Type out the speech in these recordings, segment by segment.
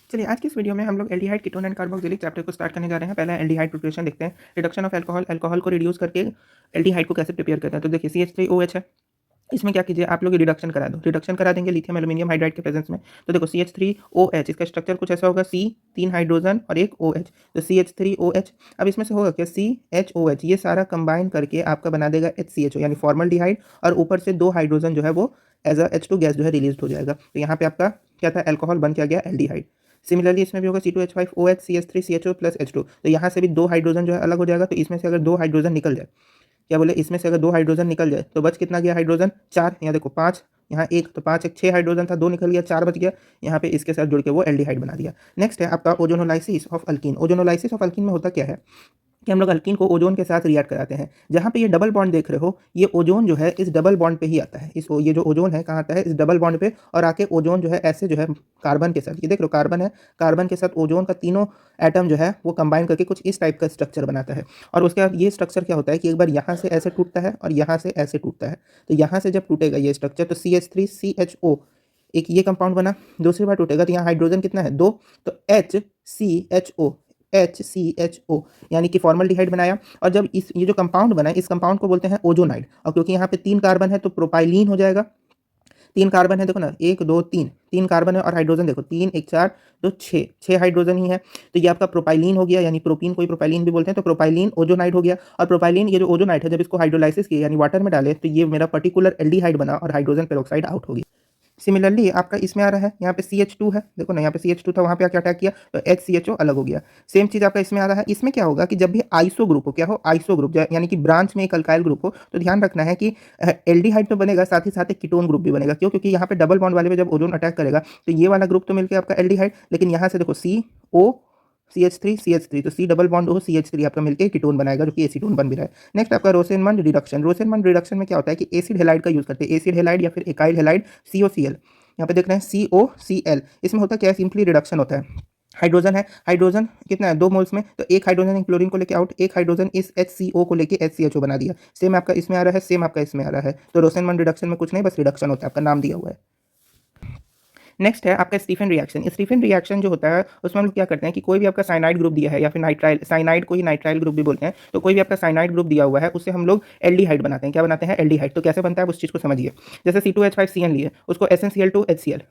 चलिए आज की इस वीडियो में हम लोग aldehyde ketone and carboxylic chapter को स्टार्ट करने जा रहे हैं। पहला एल्डिहाइड प्रिपरेशन देखते हैं। रिडक्शन ऑफ अल्कोहल, अल्कोहल को रिड्यूस करके एल्डिहाइड को कैसे प्रिपेयर करते हैं। तो देखिए CH3OH है, इसमें क्या कीजिए आप लोग रिडक्शन करा दो, रिडक्शन करा देंगे लिथियम एल्यूमिनियम हाइड्राइड के प्रेजेंस में। तो देखो CH3OH इसका स्ट्रक्चर कुछ ऐसा होगा, C 3 हाइड्रोजन और एक OH, तो CH3OH। अब इसमें से होगा क्या, CHOH, ये सारा कंबाइन करके आपका बना देगा HCHO यानी फॉर्मल्डिहाइड, और ऊपर से 2 हाइड्रोजन जो है वो एज अ H2 गैस जो है रिलीज हो जाएगा। तो यहाँ पे आपका क्या था, अल्कोहल बन के आ गया एल्डिहाइड। सिमिलरली इसमें भी होगा C2H5OH CH3CHO प्लस H2, तो यहाँ से भी 2 हाइड्रोजन जो है अलग हो जाएगा। तो इसमें से अगर 2 हाइड्रोजन निकल जाए, क्या बोले, इसमें से अगर 2 हाइड्रोजन निकल जाए तो बच कितना गया हाइड्रोजन, 4। यहाँ देखो 5, यहाँ 1, तो 5 1 6 हाइड्रोजन था, 2 निकल गया, 4 बच गया। यहाँ पे इसके साथ जुड़ के वो एल्डिहाइड बना दिया। नेक्स्ट है आपका ozonolysis of alkyne. Ozonolysis of alkyne में होता क्या है कि हम लोग अल्कीन को ओजोन के साथ रिएक्ट कराते हैं। जहाँ पे ये डबल बॉन्ड देख रहे हो, ये ओजोन जो है इस डबल बॉन्ड पे ही आता है। ये जो ओजोन है कहाँ आता है, इस डबल बॉन्ड पे, और आके ओजोन जो है ऐसे जो है कार्बन के साथ, ये देख लो कार्बन है, कार्बन के साथ ओजोन का तीनों एटम जो है वो कंबाइन करके कुछ इस टाइप का स्ट्रक्चर बनाता है। और उसके बाद ये स्ट्रक्चर क्या होता है कि एक बार यहाँ से ऐसे टूटता है और यहाँ से ऐसे टूटता है। तो यहाँ से जब टूटेगा ये स्ट्रक्चर तो CH3CHO एक ये कंपाउंड बना, दूसरी बार टूटेगा तो यहाँ हाइड्रोजन कितना है, 2, तो HCHO यानी कि फॉर्मल्डिहाइड बनाया। और जब ये जो कंपाउंड बना है, इस कंपाउंड को बोलते हैं ओजोनाइड। और क्योंकि यहाँ पे 3 कार्बन है तो प्रोपाइलीन हो जाएगा। 3 कार्बन है, देखो ना, 1 2 3, 3 कार्बन है, और हाइड्रोजन देखो 3 1 4 तो 6 हाइड्रोजन ही है। तो ये आपका प्रोपाइलीन हो गया, यानी प्रोपीन को ही प्रोपाइलीन भी बोलते हैं। तो प्रोपाइलीन ओजोनाइड हो गया। और प्रोपाइलीन ये जो ओजोनाइड है, जब इसको हाइड्रोलाइसिस किया यानी वाटर में डाले, तो ये मेरा पर्टिकुलर एल्डिहाइड बना और हाइड्रोजन पेरोक्साइड आउट हो गया। सिमिलरली आपका इसमें आ रहा है, यहाँ पे CH2 है, देखो ना, यहाँ पे CH2 था, वहाँ पे क्या अटैक किया तो HCHO अलग हो गया। सेम चीज़ आपका इसमें आ रहा है। इसमें क्या होगा कि जब भी आइसो ग्रुप हो, क्या हो, आइसो ग्रुप यानी कि ब्रांच में एक अल्काइल ग्रुप हो, तो ध्यान रखना है कि एल्डिहाइड तो बनेगा, साथ ही साथ एक कीटोन ग्रुप भी बनेगा। क्यों, क्योंकि यहाँ पे डबल बॉन्ड वाले पे जब ओजोन अटैक करेगा तो ये वाला ग्रुप तो मिलकर आपका एल्डिहाइड, लेकिन यहाँ से देखो CO CH3 तो C डबल बॉन्ड हो, CH3 आपका मिलकर कीटोन बनाएगा, जो कि एसीटोन बन भी रहा है। नेक्स्ट आपका रोसेनमंड रिडक्शन। रोसेनमंड रिडक्शन में क्या होता है कि एसिड हेलाइड का यूज करते हैं, एसिड हेलाइड या फिर एकाइल हेलाइड, COCl। यहाँ पे देख रहे हैं COCl। इसमें होता क्या है, सिंपली रिडक्शन होता है। हाइड्रोजन है, हाइड्रोजन कितना है, 2 मोल्स में, तो एक हाइड्रोजन क्लोरीन को लेके आउट, एक हाइड्रोजन इस HCO को लेके HCHO बना दिया। सेम आपका इसमें आ रहा है, सेम आपका इसमें आ रहा है। तो रोसेनमंड रिडक्शन में कुछ नहीं, बस रिडक्शन होता है, आपका नाम दिया हुआ है। नेक्स्ट है आपका स्टीफन रिएक्शन। स्टीफन रिएक्शन जो होता है उसमें हम लोग क्या करते हैं कि कोई भी आपका साइनाइड ग्रुप दिया है, या फिर नाइट्राइल, साइनाइड को ही नाइट्राइल ग्रुप भी बोलते हैं, तो कोई भी आपका साइनाइड ग्रुप दिया हुआ है उससे हम लोग एल्डिहाइड बनाते हैं। क्या बनाते हैं, एल्डिहाइड। तो कैसे बनता है उस चीज़ को समझिए। जैसे C2H5CN लिए, उसको SnCl2HCl,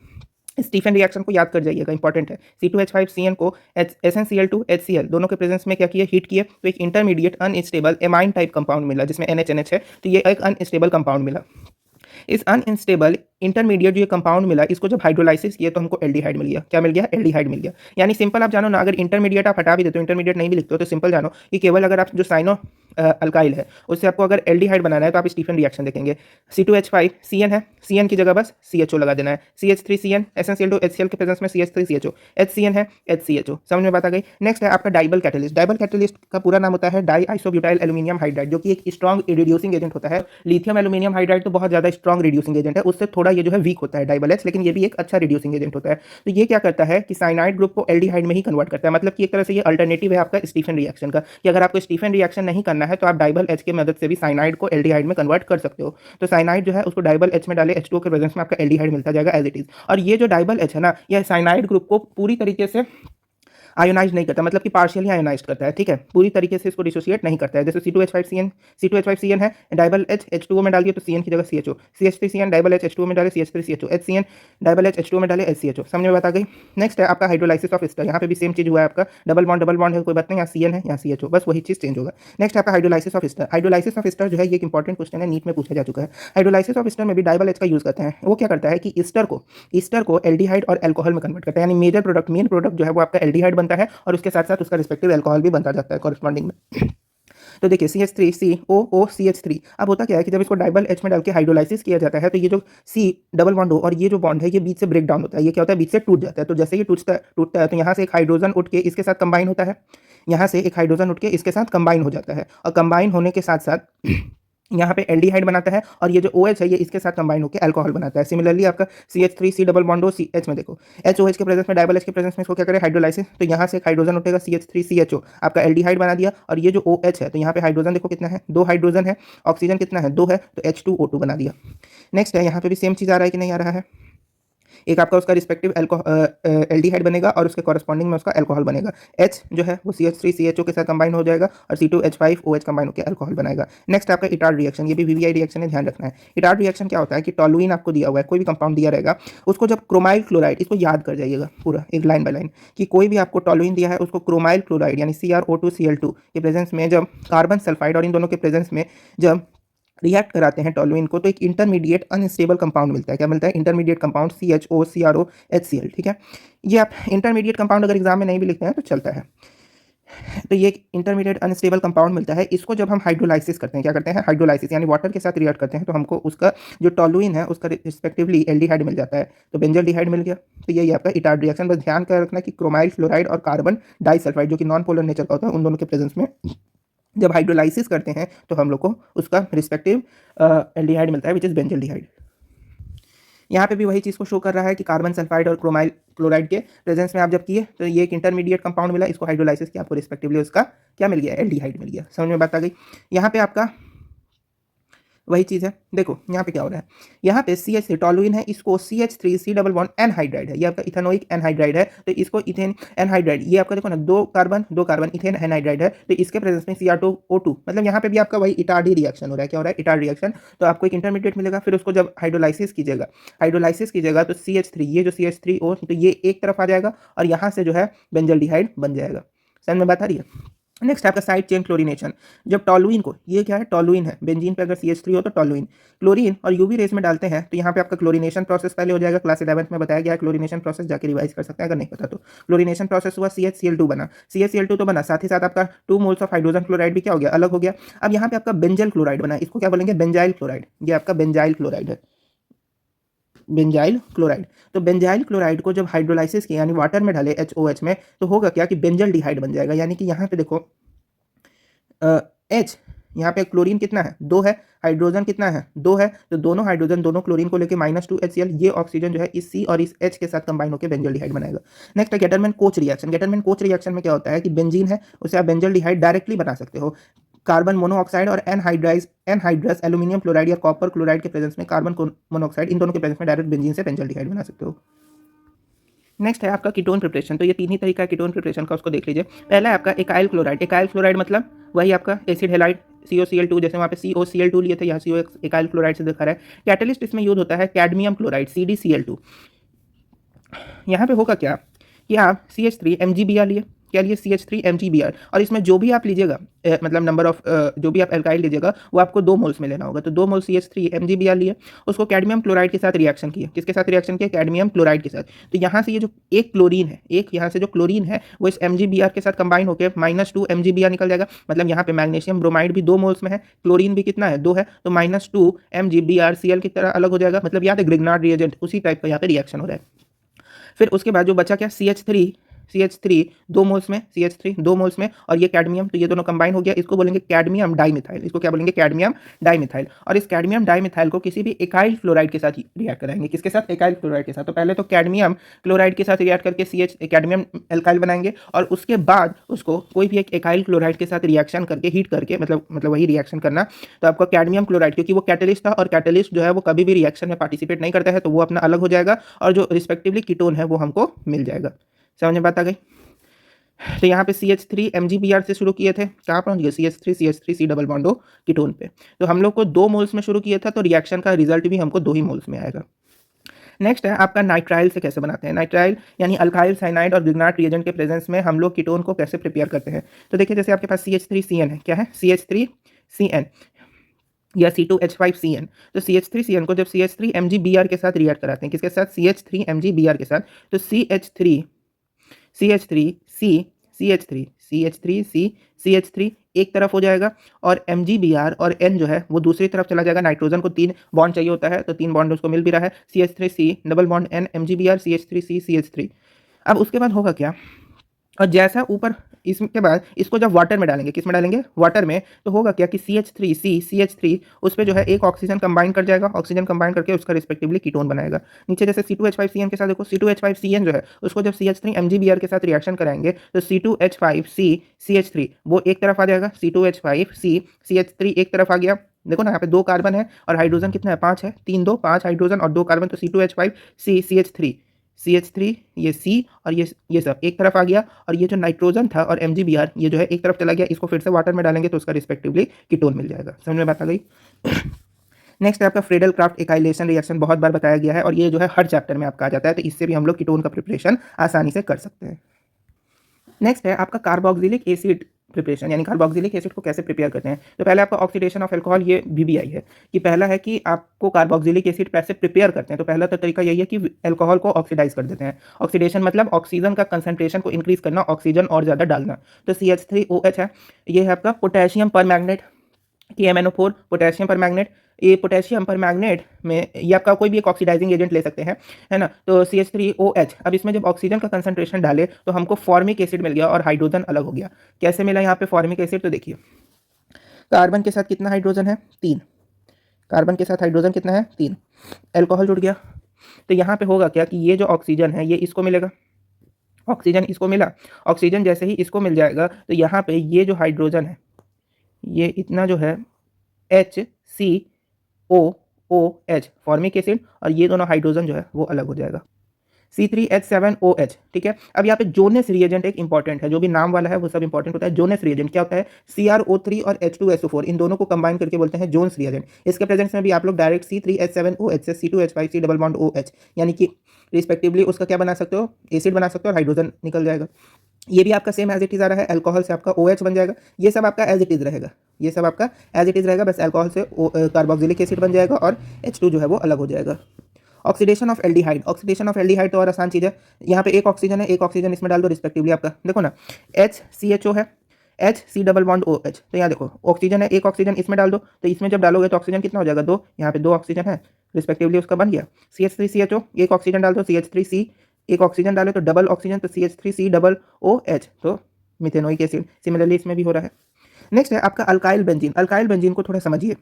स्टीफन रिएक्शन को याद कर जाइएगा, इंपॉर्टेंट है। C2H5CN को SnCl2HCl दोनों के प्रेजेंस में क्या किए, हीट किए, तो एक intermediate unstable amine type compound मिला, जिसमें NH है, तो ये एक अनस्टेबल कंपाउंड मिला। इस अनस्टेबल इंटरमीडिएट जो ये कंपाउंड मिला, इसको जब हाइड्रोलाइसिस किया तो हमको एल्डिहाइड मिल गया। क्या मिल गया, एल्डिहाइड मिल गया। यानी सिंपल आप जानो ना, अगर इंटरमीडिएट आप हटा भी देते हो, इंटरमीडिएट नहीं भी लिखते हो, तो सिंपल जानो कि केवल अगर आप जो साइनो अल्काइल है उससे आपको अगर एल्डिहाइड बनाना है तो आप स्टीफन रिएक्शन देखेंगे। C2H5CN है, CN की जगह बस CHO लगा देना है। CH3CN SnCl2HCl के प्रेजेंस में CH3CHO, HCN है, HCHO। समझ में बात आ गई। नेक्स्ट है आपका डाइबल कैटलिस्ट। डाइबल कैटलिस्ट का पूरा नाम होता है डाई आइसोब्यूटाइल एल्यूमिनियम हाइड्राइड, जो कि एक स्ट्रॉन्ग रिड्यूसिंग एजेंट होता है। लिथियम एल्यूमिनियम हाइड्राइड तो बहुत ज़्यादा स्ट्रॉन्ग रिड्यूसिंग एजेंट है, उससे थोड़ा ये जो है वीक होता है डाइबल H, लेकिन ये भी एक अच्छा रिड्यूसिंग एजेंट होता है। तो ये क्या करता है कि साइनाइड ग्रुप को एल्डिहाइड में ही कन्वर्ट करता है। मतलब कि एक तरह से ये अल्टरनेटिव है आपका स्टीफन रिएक्शन का, कि अगर आपको स्टीफन रिएक्शन नहीं करना है तो आप डाइबल H की मदद से भी साइनाइड को एल्डिहाइड में कन्वर्ट कर सकते हो। तो साइनाइड जो है उसको डाइबल H में डाले, H2O के प्रेजेंस में आपका एल्डिहाइड मिलता जाएगा एज इट इज। और ये जो डाइबल H है ना, यह साइनाइड ग्रुप को पूरी तरीके से आयोनाइज नहीं करता, मतलब कि पार्शियली आयोनाइज करता है, ठीक है, पूरी तरीके से इसको डिसोसिएट नहीं करता है। जैसे C2H5CN है, डाइबल H H2O में डाल दिया तो CN की जगह CHO, CH3CN डाइबल H H2O में डाले CH3CHO, HCN डाइबल H H2O में डाले HCHO। समझ में बात आ गई। नेक्स्ट है आपका हाइड्रोलाइसिस ऑफ एस्टर। यहाँ पे भी सेम चीज हुआ है आपका, डबल बॉन्ड है, कोई बात नहीं, यहाँ CN है, यहाँ CHO, बस वही चीज चेंज होगा। नेक्स्ट आपका hydrolysis of ester. Hydrolysis of ester जो है ये एक इंपॉर्टेंट क्वेश्चन है, नीट में पूछा जा चुका है। हाइड्रोलाइसिस ऑफ एस्टर में भी डाइबल H का यूज करते हैं। वो क्या करता है कि ईस्टर को एल्डिहाइड और अल्कोहल में कन्वर्ट करता है, यानी मेन प्रोडक्ट जो है वो आपका एल्डिहाइड बनता है, और उसके साथ साथ उसका रिस्पेक्टिव अल्कोहल भी बनता जाता है कॉरेस्पॉन्डिंग में। तो देखिए CH3COOCH3, अब होता क्या है कि जब इसको डाइबल H में डाल के हाइड्रोलाइसिस किया जाता है तो ये जो C डबल बॉन्ड हो और ये जो बॉन्ड है ये बीच से ब्रेक डाउन होता है। ये क्या होता है, बीच से टूट जाता है। तो जैसे ये टूटता है तो यहाँ से एक हाइड्रोजन उठ के इसके साथ कंबाइन होता है, यहाँ से एक हाइड्रोजन उठ के इसके साथ कंबाइन हो जाता है, और कंबाइन होने के साथ साथ यहाँ पे एल्डिहाइड बनाता है, और ये जो OH है ये इसके साथ कंबाइन होकर अल्कोहल बनाता है। सिमिलरली आपका CH3C डबल बॉन्ड हो, CH में देखो HOH के प्रेजेंस में, डाइबल H के प्रेजेंस में इसको क्या करें, हाइड्रोलाइसिस, तो यहाँ से एक हाइड्रोजन उठेगा CH3CHO, आपका एल्डिहाइड बना दिया। और ये जो OH है तो यहाँ पे हाइड्रोजन देखो कितना है, 2 हाइड्रोजन है, ऑक्सीजन कितना है, 2 है, तो H2O2 बना दिया। नेक्स्ट है यहाँ पे भी सेम चीज़ आ रहा है कि नहीं आ रहा है। एक आपका उसका रिस्पेक्टिव एल्डिहाइड बनेगा और उसके कॉरस्पॉन्डिंग में उसका अल्कोहल बनेगा। H जो है वो CH3CHO के साथ कंबाइन हो जाएगा और C2H5OH कंबाइन होकर अल्कोहल बनाएगा। नेक्स्ट आपका इटार्ड रिएक्शन, ये भी VVI रिएक्शन है, ध्यान रखना है। इटार्ड रिएक्शन क्या होता है कि टॉलुइन आपको दिया हुआ है, कोई भी कंपाउंड दिया रहेगा, उसको जब क्रोमाइल क्लोराइड, इसको याद कर जाइएगा पूरा एक लाइन बाय लाइन, कि कोई भी आपको टॉलुइन दिया है उसको क्रोमाइल क्लोराइड यानी CrO2Cl2 के प्रेजेंस में जब कार्बन सल्फाइड और इन दोनों के प्रेजेंस में जब रिएक्ट कराते हैं टॉलुइन को, तो एक इंटरमीडिएट अनस्टेबल कंपाउंड मिलता है। क्या मिलता है? Intermediate compound CHO CrO HCl। ठीक है, ये आप इंटरमीडिएट कंपाउंड अगर एग्जाम में नहीं भी लिखते हैं तो चलता है। तो ये एक इंटरमीडिएट अनस्टेबल कंपाउंड मिलता है। इसको जब हम हाइड्रोलाइसिस करते हैं, क्या करते हैं? हाइड्रोलाइसिस यानी वाटर के साथ रिएक्ट करते हैं, तो हमको उसका जो टॉलुइन है उसका रिस्पेक्टिवली एल्डिहाइड मिल जाता है, तो बेंजल्डिहाइड मिल गया। तो यही आपका इटार्ड रिएक्शन। बस ध्यान कर रखना कि क्रोमाइल फ्लोराइड और कार्बन डाइसल्फाइड जो कि नॉन पोलर नेचर का होता है, उन दोनों के प्रेजेंस में जब हाइड्रोलाइसिस करते हैं तो हम लोग को उसका रिस्पेक्टिव एल्डिहाइड मिलता है, विच इज़ बेंजल्डिहाइड। यहाँ पे भी वही चीज़ को शो कर रहा है कि कार्बन सल्फाइड और क्रोमाइल क्लोराइड के प्रेजेंस में आप जब किए तो ये एक इंटरमीडिएट कंपाउंड मिला, इसको हाइड्रोलाइसिस किया, आपको रिस्पेक्टिवली उसका क्या मिल गया? एल्डिहाइड मिल गया। समझ में बात आ गई? यहाँ पे आपका वही चीज़ है। देखो यहाँ पे क्या हो रहा है, यहाँ पे CH3 टॉलुइन है, इसको CH3C डबल बॉन्ड एनहाइड्राइड है, ये आपका इथेनोइक एनहाइड्राइड है, तो इसको इथेन एनहाइड्राइड, ये आपका देखो ना दो कार्बन इथेन एनहाइड्राइड है, तो इसके प्रेजेंस में Cr2O2, मतलब यहाँ पे भी आपका वही इटार्डी रिएक्शन हो रहा है। क्या हो रहा है? Etard reaction. तो आपको एक इंटरमीडिएट मिलेगा, फिर उसको जब हाइड्रोलाइसिस कीजिएगा तो CH3, ये जो CH3O, तो ये एक तरफ आ जाएगा और यहाँ से जो है बेंजल्डिहाइड बन जाएगा। समझ में बात आ रही है? नेक्स्ट आपका साइड चेन क्लोरीनेशन। जब टॉलुइन को, ये क्या है? टॉलुइन है, बेंजीन पे अगर CH3 हो तो टॉलुइन, क्लोरीन और यूवी रेज में डालते हैं तो यहाँ पे आपका क्लोरीनेशन प्रोसेस पहले हो जाएगा। क्लास 11th में बताया गया है क्लोरीनेशन प्रोसेस, जाके रिवाइज कर सकते हैं अगर नहीं पता तो। क्लोरीनेशन प्रोसेस हुआ, CHCl2 बना, CHCl2 तो बना, साथ ही साथ आपका 2 मोल्स ऑफ हाइड्रोजन क्लोराइड भी क्या हो गया? अलग हो गया। अब यहाँ पे आपका बेंजल क्लोराइड बना, इसको क्या बोलेंगे? Benzyl chloride. ये आपका बेंजाइल क्लोराइड है, बेंजाइल क्लोराइड। तो बेंजाइल क्लोराइड को जब हाइड्रोलाइसिस किया यानी वाटर में डाले HOH में, तो होगा क्या कि बेंजल डिहाइड बन जाएगा। यानी कि यहाँ पे देखो H, यहाँ पे क्लोरीन कितना है? 2 है, हाइड्रोजन कितना है? 2 है, तो दोनों हाइड्रोजन दोनों क्लोरीन को लेके -2 HCl, ये ऑक्सीजन जो है इस C और इस H के साथ कंबाइन होकर बेंजल्डिहाइड बनाएगा। नेक्स्ट है Gattermann coach reaction. Gattermann coach reaction में क्या होता है कि बेंजीन है, उसे आप बेंजल्डिहाइड डायरेक्टली बना सकते हो। कार्बन मोनोऑक्साइड और एनहाइड्रस एल्यूमिनियम क्लोराइड या कॉपर क्लोराइड के प्रेजेंस में कार्बन मोनोऑक्साइड, इन दोनों के प्रेजेंस में डायरेक्ट बेंजीन से बेंजल्डिहाइड बना सकते हो। नेक्स्ट है आपका कीटोन प्रिपरेशन। तो ये तीन ही तरीका है कीटोन प्रिपरेशन का, उसको देख लीजिए। पहला है आपका एकाइल क्लोराइड। एकाइल क्लोराइड मतलब वही आपका एसिड हेलाइड COCl2, जैसे वहाँ पे COCl2 लिए थे, यहाँ CO एकाइल क्लोराइड से दिखा रहा है। कैटलिस्ट इसमें यूज होता है कैडमियम क्लोराइड CdCl2। यहाँ पे होगा क्या कि आप CH3 MgBr लिए, क्या लिए? CH3 MgBr, और इसमें जो भी आप लीजिएगा मतलब नंबर ऑफ जो भी आप एल्काइल लीजिएगा वो आपको 2 मोल्स में लेना होगा। तो 2 मोल CH3 MgBr लिए, उसको कैडमियम क्लोराइड के साथ रिएक्शन किया। किसके साथ रिएक्शन किया? कैडमियम क्लोराइड के साथ। तो यहाँ से ये जो एक क्लोरीन है, एक यहाँ से जो क्लोरीन है वो इस MgBr के साथ कंबाइन होकर -2 MgBr निकल जाएगा। मतलब यहाँ पे मैग्नीशियम ब्रोमाइड भी 2 मोल्स में है, क्लोरीन भी कितना है? 2 है, तो -2 MgBrCl की तरह अलग हो जाएगा। मतलब याद है ग्रिग्नार्ड रिएजेंट, उसी टाइप का यहाँ पे रिएक्शन हो रहा है। फिर उसके बाद जो बचा क्या? CH3 2 मोल्स में, CH3 2 मोल्स में, और ये कैडमियम, तो ये दोनों कंबाइन हो गया। इसको बोलेंगे कैडमियम डाइमिथाइल। इसको क्या बोलेंगे? Cadmium dimethyl. और इस कैडमियम डाइमिथाइल को किसी भी एकाइल फ्लोराइड के साथ रिएक्ट कराएंगे। किसके साथ? एकाइल क्लोराइड के साथ। तो पहले तो कैडमियम क्लोराइड के साथ रिएक्ट करके कैडमियम एल्काइल बनाएंगे, और उसके बाद उसको कोई भी एक एकाइल क्लोराइड के साथ रिएक्शन करके, हीट करके, मतलब वही रिएक्शन करना। तो आपका कैडमियम क्लोराइड, क्योंकि वो कैटलिस्ट था और कैटलिस्ट जो है वो कभी भी रिएक्शन में पार्टिसिपेट नहीं करता है, तो वो अपना अलग हो जाएगा और जो रिस्पेक्टिवली कीटोन है वो हमको मिल जाएगा। समझ में बात आ गई? तो यहाँ पे CH3 MgBr से शुरू किए थे, कहाँ पहुँच गए? CH3 C डबल बॉन्डो कीटोन पे। तो हम लोग को 2 मोल्स में शुरू किया था, तो रिएक्शन का रिजल्ट भी हमको 2 ही मोल्स में आएगा। नेक्स्ट है आपका नाइट्राइल से कैसे बनाते हैं। नाइट्राइल यानी अल्काइल साइनाइड और ग्रिग्नार्ड रिएजेंट के प्रेजेंस में हम लोग कीटोन को कैसे प्रिपेयर करते हैं। तो देखिए जैसे आपके पास CH3CN है, क्या है? CH3CN या C2H5CN। तो CH3CN को जब CH3 MgBr के साथ रिएक्ट कराते हैं, किसके साथ? CH3 MgBr के साथ। तो CH3 एक तरफ हो जाएगा, और MgBr और N जो है वो दूसरी तरफ चला जाएगा। नाइट्रोजन को 3 बॉन्ड चाहिए होता है, तो 3 बॉन्ड उसको मिल भी रहा है। CH3C double bond N MgBr CH3C CH3। अब उसके बाद होगा क्या? और जैसा ऊपर, इसके बाद इसको जब वाटर में डालेंगे, किस में डालेंगे? वाटर में, तो होगा क्या कि CH3 उस पर जो है एक ऑक्सीजन कंबाइन कर जाएगा। ऑक्सीजन कंबाइन करके उसका रिस्पेक्टिवली कीटोन बनाएगा। नीचे जैसे C2H5CN के साथ देखो, C2H5CN जो है उसको जब CH3 MgBr के साथ रिएक्शन कराएंगे तो C2H5C CH3 वो एक तरफ आ जाएगा। C2H5C CH3 एक तरफ आ गया। देखो ना यहाँ पे 2 कार्बन है और हाइड्रोजन कितना है? 5 है, 3 2 5 हाइड्रोजन और 2 कार्बन, तो C2H5C CH3 CH3 ये C और ये सब एक तरफ आ गया, और ये जो नाइट्रोजन था और MgBr ये जो है एक तरफ चला गया। इसको फिर से वाटर में डालेंगे तो उसका रिस्पेक्टिवली कीटोन मिल जाएगा। समझ में बात आ गई? नेक्स्ट है आपका फ्रेडल क्राफ्ट एकाइलेशन रिएक्शन, बहुत बार बताया गया है और ये जो है हर चैप्टर में आपका आ जाता है, तो इससे भी हम लोग कीटोन का प्रिपरेशन आसानी से कर सकते हैं। नेक्स्ट है आपका कार्बोक्सिलिक एसिड प्रिपरेशन, यानी कार्बोक्सिलिक एसिड को कैसे प्रिपेयर करते हैं। तो पहले आपका ऑक्सीडेशन ऑफ अल्कोहल, ये BBI है कि पहला है कि आपको कार्बोक्सिलिक एसिड कैसे प्रिपेयर करते हैं। तो पहला तो तरीका यही है कि अल्कोहल को ऑक्सीडाइज कर देते हैं। ऑक्सीडेशन मतलब ऑक्सीजन का कंसंट्रेशन को इंक्रीज करना, ऑक्सीजन और ज़्यादा डालना। तो CH3OH है, ये है आपका पोटेशियम पर मैग्नेट की MnO4 पोटेशियम पर मैग्नेट। ये पोटेशियम पर मैग्नेट में ये आपका कोई भी एक ऑक्सीडाइजिंग एजेंट ले सकते हैं, है ना। तो CH3OH, अब इसमें जब ऑक्सीजन का कंसंट्रेशन डाले तो हमको फॉर्मिक एसिड मिल गया और हाइड्रोजन अलग हो गया। कैसे मिला यहाँ पे फॉर्मिक एसिड? तो देखिए, कार्बन के साथ कितना हाइड्रोजन है? 3। कार्बन के साथ हाइड्रोजन कितना है? 3। एल्कोहल जुड़ गया। तो यहाँ पे होगा क्या कि ये जो ऑक्सीजन है ये इसको मिलेगा, ऑक्सीजन इसको मिला। ऑक्सीजन जैसे ही इसको मिल जाएगा तो यहाँ पे ये जो हाइड्रोजन है ये इतना जो है HCOOH फॉर्मिक एसिड, और ये दोनों हाइड्रोजन जो है वो अलग हो जाएगा, C3H7OH। ठीक है, अब यहाँ पे जोनेस रिएजेंट एक इंपॉर्टेंट है, जो भी नाम वाला है वो सब इंपॉर्टेंट होता है। जोनेस रिएजेंट क्या होता है? CrO3 और H2SO4 इन दोनों को कंबाइन करके बोलते हैं जोन्स रिएजेंट। इसके प्रेजेंस में भी आप लोग डायरेक्ट C3H7OH से C2H5 C double bond OH यानी कि रिस्पेक्टिवली उसका क्या बना सकते हो? एसिड बना सकते हो और हाइड्रोजन निकल जाएगा। ये भी आपका सेम एज इट इज आ रहा है, अल्कोहल से आपका OH बन जाएगा। ये सब आपका एज इट इज रहेगा, ये सब आपका एज इट इज रहेगा, बस अल्कोहल से कार्बोक्सिलिक एसिड बन जाएगा और H2 जो है वो अलग हो जाएगा। Oxidation of aldehyde, oxidation of aldehyde तो और आसान चीज़ है। यहाँ पे एक ऑक्सीजन है, एक ऑक्सीजन इसमें डाल दो रिस्पेक्टिवली आपका, देखो ना HCHO है, HC डबल बॉन्ड OH। तो यहाँ देखो ऑक्सीजन है, एक ऑक्सीजन इसमें डाल दो, तो इसमें जब डालोगे तो ऑक्सीजन कितना हो जाएगा? 2। यहाँ पे 2 ऑक्सीजन है, रिस्पेक्टिवली उसका बन गया। CH3CHO, एक ऑक्सीजन डाल दो, CH3C एक ऑक्सीजन डाले तो डबल ऑक्सीजन, तो CH3C डबल OH, तो मिथेनोइक एसिड। सिमिलरली इसमें भी हो रहा है। नेक्स्ट है आपका अल्काइल बेंजीन। अल्काइल बेंजीन को थोड़ा समझिए।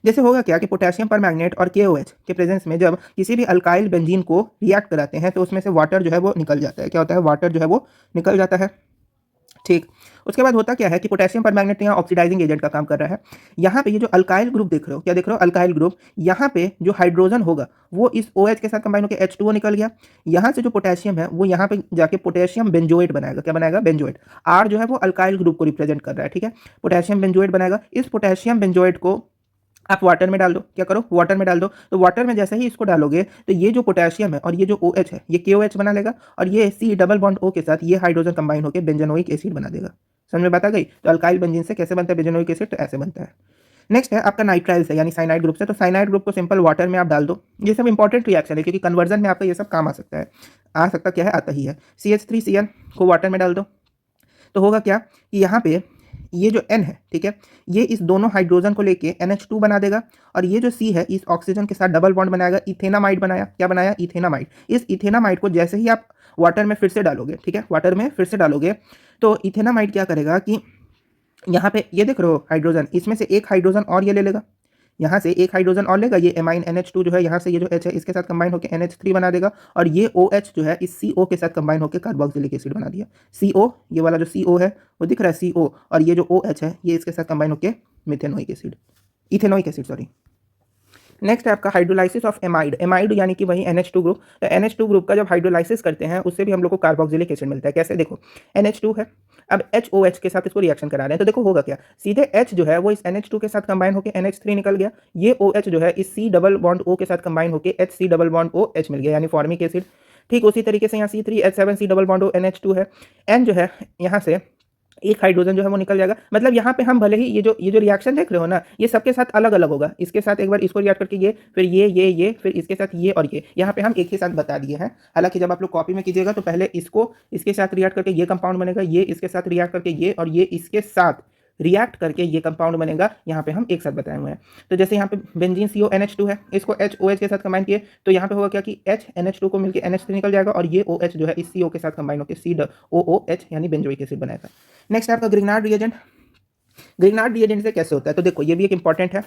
जैसे होगा क्या कि पोटेशियम पर मैग्नेट और KOH के प्रेजेंस में जब किसी भी अल्काइल बेंजीन को रिएक्ट कराते हैं तो उसमें से वाटर जो है वो निकल जाता है। क्या होता है? वाटर जो है वो निकल जाता है। ठीक, उसके बाद होता क्या है कि पोटेशियम पर मैग्नेट यहाँ ऑक्सीडाइजिंग एजेंट का काम कर रहा है। यहाँ पे ये जो अल्काइल ग्रुप देख रहे हो, क्या देख रहे हो? Alkyl group. यहाँ पे जो हाइड्रोजन होगा वो इस OH के साथ कंबाइन होकर H2O निकल गया। यहाँ से जो पोटेशियम है वो यहाँ पे जाके पोटेशियम बेंजोएट बनाएगा। क्या बनाएगा? बेंजोएट। R जो है वो अल्काइल ग्रुप को रिप्रेजेंट कर रहा है, ठीक है। पोटेशियम बेंजोएट बनाएगा। इस पोटेशियम बेंजोएट को आप वाटर में डाल दो। क्या करो? वाटर में डाल दो। तो वाटर में जैसे ही इसको डालोगे तो ये जो पोटेशियम है और ये जो OH है ये KOH बना लेगा, और ये C डबल बॉन्ड O के साथ ये हाइड्रोजन कंबाइन होकर बेंजोनोइक एसिड बना देगा। समझ में बात आ गई? तो अल्काइल बेंजीन से कैसे बनता है बेंजोनोइक एसिड? तो ऐसे बनता है। नेक्स्ट है आपका नाइट्राइल से, यानी साइनाइड ग्रुप से। तो साइनाइड ग्रुप को सिंपल वाटर में आप डाल दो। ये सब इंपॉर्टेंट रिएक्शन है क्योंकि कन्वर्जन में आपका ये सब काम आ सकता है। आ सकता क्या है? आता ही है। CH3Cl को वाटर में डाल दो तो होगा क्या कि यहाँ पे ये जो N है, ठीक है, ये इस दोनों हाइड्रोजन को लेके NH2 बना देगा, और ये जो C है इस ऑक्सीजन के साथ डबल बॉन्ड बनाएगा, इथेनामाइड बनाया। क्या बनाया? इथेनामाइड। इस इथेनामाइड को जैसे ही आप वाटर में फिर से डालोगे, ठीक है, वाटर में फिर से डालोगे तो इथेनामाइड क्या करेगा कि यहाँ पे ये देख रहे हो हाइड्रोजन, इसमें से एक हाइड्रोजन और ये ले लेगा, यहाँ से एक हाइड्रोजन और लेगा, ये एमाइन NH2 जो है यहाँ से ये जो H है इसके साथ कंबाइन होकर NH3 बना देगा, और ये OH जो है इस CO के साथ कंबाइन होकर कार्बोक्सिलिक एसिड बना दिया। CO, ये वाला जो CO है वो दिख रहा है CO, और ये जो OH है ये इसके साथ कंबाइन होकर methanoic acid, ethanoic acid sorry. Next है आपका हाइड्रोलाइसिस ऑफ एमाइड। एमाइड यानी कि वही NH2 ग्रुप। तो NH2 ग्रुप का जब हाइड्रोलाइसिस करते हैं उससे भी हम लोग को कार्बोक्सिलिक एसिड मिलता है। कैसे? देखो NH2 है, अब HOH के साथ इसको रिएक्शन करा रहे हैं तो देखो होगा क्या, सीधे H जो है वो इस NH2 के साथ कंबाइन होकर NH3 निकल गया, ये OH जो है इस C डबल बॉन्ड O के साथ कंबाइन होकर HC डबल बॉन्ड OH मिल गया, यानी फॉर्मिक एसिड। ठीक उसी तरीके से यहाँ C3H7C double bond O NH2 है, N जो है यहाँ से एक हाइड्रोजन जो है वो निकल जाएगा। मतलब यहाँ पे हम भले ही ये जो रिएक्शन देख रहे हो ना ये सबके साथ अलग अलग होगा। इसके साथ एक बार इसको रिएक्ट करके ये, फिर ये फिर इसके साथ ये, और ये यहाँ पे हम एक ही साथ बता दिए हैं। हालांकि जब आप लोग कॉपी में कीजिएगा तो पहले इसको इसके साथ रिएक्ट करके ये कंपाउंड बनेगा, ये इसके साथ रिएक्ट करके ये, और ये इसके साथ रिएक्ट करके ये कंपाउंड बनेगा। यहाँ पे हम एक साथ बताए हुए हैं। तो जैसे यहाँ पे बेंजीन CONH2 है, इसको HOH के साथ कंबाइन किए तो यहाँ पे होगा क्या कि HNH2 को मिलकर NH3 निकल जाएगा, और ये OH जो है इस CO के साथ कंबाइन होकर COOH यानी बेंजोइक एसिड बनाएगा। नेक्स्ट है आपका ग्रिग्नार्ड रिएजेंट। ग्रिग्नार्ड रिएजेंट से कैसे होता है? तो देखो ये भी एक इंपॉर्टेंट है।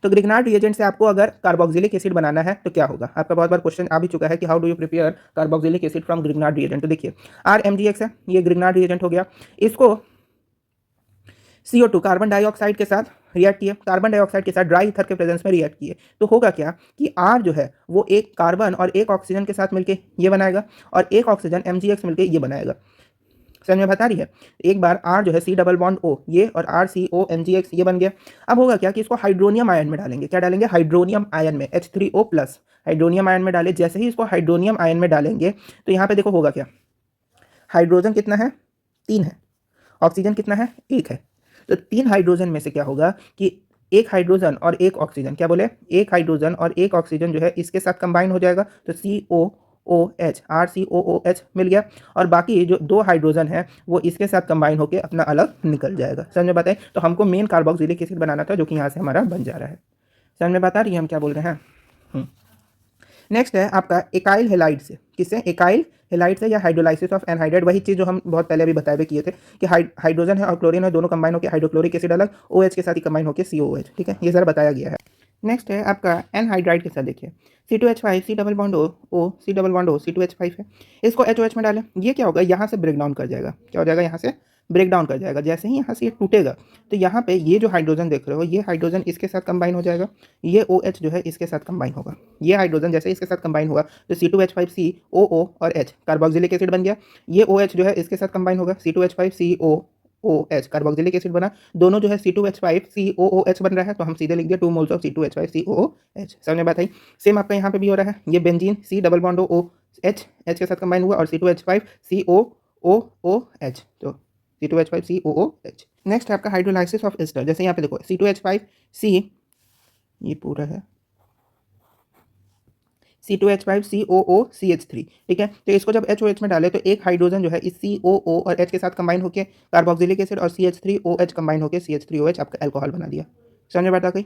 तो ग्रिग्नार्ड रिएजेंट से आपको अगर कार्बोक्सिलिक एसिड बनाना है तो क्या होगा? आपका बहुत बार क्वेश्चन आ भी चुका है कि how do you prepare carboxylic acid from Grignard reagent. तो देखिए RMgX है, ये ग्रिग्नार्ड रिएजेंट हो गया। इसको CO2 कार्बन डाइऑक्साइड के साथ रिएक्ट किए, कार्बन डाइऑक्साइड के साथ ड्राई ईथर के प्रेजेंस में रिएक्ट किए, तो होगा क्या कि R जो है वो एक कार्बन और एक ऑक्सीजन के साथ मिलके ये बनाएगा और एक ऑक्सीजन MgX मिलके ये बनाएगा। समझ में बता रही है। एक बार R जो है C डबल बॉन्ड O ये और RCO MgX ये बन गया। अब होगा क्या कि इसको हाइड्रोनियम आयन में डालेंगे। क्या डालेंगे? हाइड्रोनियम आयन में, H3O प्लस हाइड्रोनियम आयन में डाले। जैसे ही इसको हाइड्रोनियम आयन में डालेंगे तो यहाँ पे देखो होगा क्या, हाइड्रोजन कितना है? 3 है। ऑक्सीजन कितना है? 1 है। तो 3 हाइड्रोजन में से क्या होगा कि एक हाइड्रोजन और एक ऑक्सीजन, क्या बोले, एक हाइड्रोजन और एक ऑक्सीजन जो है इसके साथ कंबाइन हो जाएगा, तो COOH RCOOH मिल गया। और बाकी जो 2 हाइड्रोजन है वो इसके साथ कंबाइन होकर अपना अलग निकल जाएगा। समझ में बताए? तो हमको मेन कार्बोक्सिलिक एसिड बनाना था जो कि यहाँ से हमारा बन जा रहा है। समझ में बता रही है हम क्या बोल रहे हैं? नेक्स्ट है आपका एकाइल हेलाइड से। किससे? एकाइल हेलाइड से या हाइड्रोलाइसिस ऑफ एनहाइड्राइड। वही चीज़ जो हम बहुत पहले अभी बताए हुए किए थे कि हाइड्रोजन है और क्लोरीन है, दोनों कंबाइन होकर हाइड्रोक्लोरिक एसिड अलग, OH के साथ ही कंबाइन होकर COOH। ठीक है, ये सारा बताया गया है। नेक्स्ट है आपका एनहाइड्राइड के साथ। देखिए C2H5 C double bond O C double bond O C2H5 है, इसको HOH में डालें। ये क्या होगा, यहाँ से ब्रेक डाउन कर जाएगा। क्या हो जाएगा? यहाँ से ब्रेक डाउन कर जाएगा। जैसे ही यहाँ से ये टूटेगा तो यहाँ पे ये जो हाइड्रोजन देख रहे हो ये हाइड्रोजन इसके साथ कंबाइन हो जाएगा, ये OH जो है इसके साथ कंबाइन होगा। ये हाइड्रोजन जैसे इसके साथ कंबाइन हुआ तो C2H5COO और H कार्बोक्सिलिक एसिड बन गया। ये OH जो है इसके साथ कंबाइन होगा, C2H5COOH कार्बोक्सिलिक एसिड बना। दोनों जो है C2H5COOH बन रहा है, तो हम सीधे लिख दिया 2 मोल्स ऑफ C2H5COOH। समझ में बात आई? सेम आपका यहाँ पे भी हो रहा है। ये benzene C double bond OH के साथ कंबाइन हुआ और C2H5COOH, तो C2H5COOH। नेक्स्ट है आपका हाइड्रोलाइसिस ऑफ एस्टर। जैसे यहाँ पे देखो C2H5C, ये पूरा है C2H5COOCH3। ठीक है, तो इसको जब HOH में डाले तो एक हाइड्रोजन जो है इस COO और H के साथ कंबाइन होकर कार्बोक्सिलिक एसिड और CH3OH कंबाइन होकर CH3OH आपका अल्कोहल बना दिया। समझ में बात आ गई?